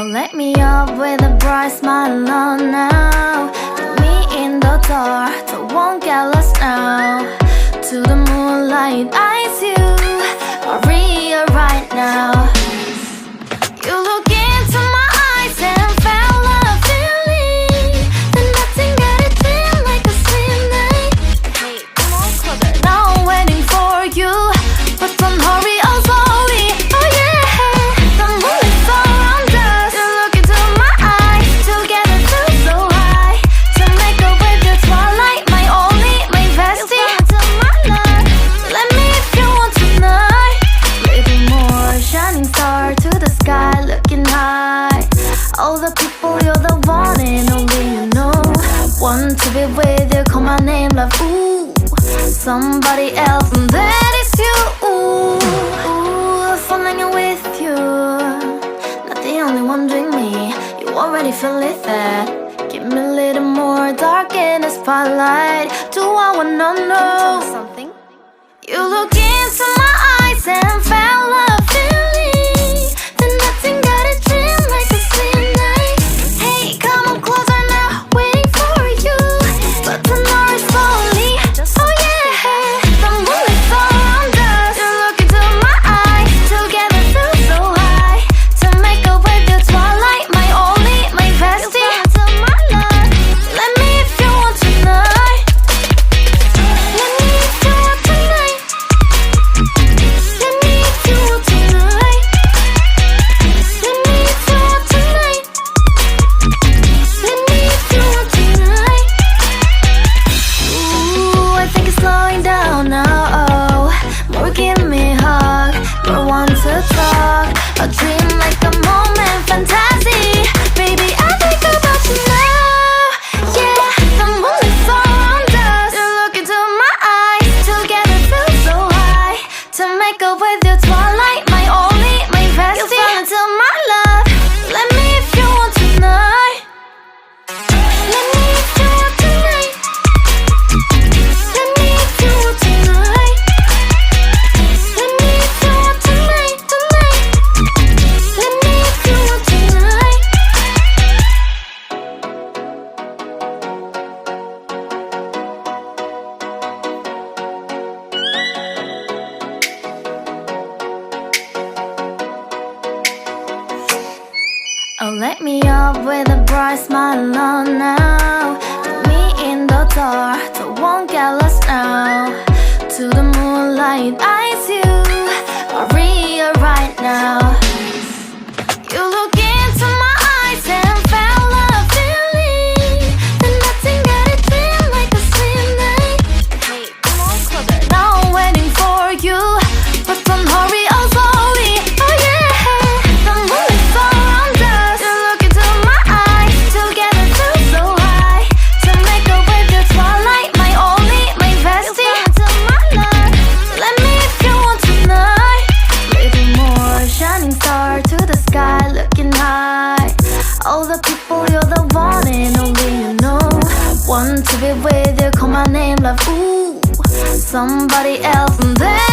Oh, let me up with a bright smile on now. Put me in the dark, so won't get lost now. To the moonlight, eyes you are real right now. You look into my eyes and felt a feeling that nothing got it feel like a slim night. Hey, come on closer. Now I'm waiting for you, but don't hurry, oh slowly. Oh yeah, the moonlight's around us. You look into my eyes, together feel so high. To make up with the twilight, my only, my bestie. To my love, let me if you want tonight. Little more shining star to the sky, looking high. All the people, you're the one and only you know. Want to be with you, call my name, love, ooh. Somebody else, and that is you, ooh. Falling with you, not the only one doing me. You already feel it there. Give me a little more dark in the spotlight. Do I wanna know something? You look into my eyes and felt a feeling that nothing got it feel like a slim night. Hey, come on closer now, waiting for you, but tomorrow is slowly. Oh yeah, the moonlight's around us. You look into my eyes, together feel so high. To make up with the twilight, my only, my bestie. To my love, let me if you want tonight. Let me if you want tonight. Let me if you want tonight. Let me if you want tonight. Let me if you want tonight. Ooh, I think it's slowing down now. Oh, more give me a hug, more want to talk. A dream like a moment, fantasy. Baby, I think about you now. Yeah, the moonlight's around us. You look into my eyes, together feel so high. To make up with your twilight, my only, my bestie. You fall into my love. Let me if you want tonight. Let me if you want tonight. Let me if you want tonight. Let me if you want tonight, tonight. Let me if you want tonight. Oh, let me up with a bright smile on now. Put me in the dark, so won't get lost now. To the moonlight, eyes you are real right now. You look into my eyes and felt a feeling that nothing got it feel like a slim night. Hey, come on closer. Now I'm waiting for you, but don't hurry, oh slowly. Oh yeah, the moonlight's around us. You look into my eyes, together feel so high. To make up with the twilight, my only, my bestie. To my love, let me if you want tonight. Little more shining star to the sky, looking high. All the people, you're the one and only you know. Want to be with you, call my name, love, ooh. Somebody else, and then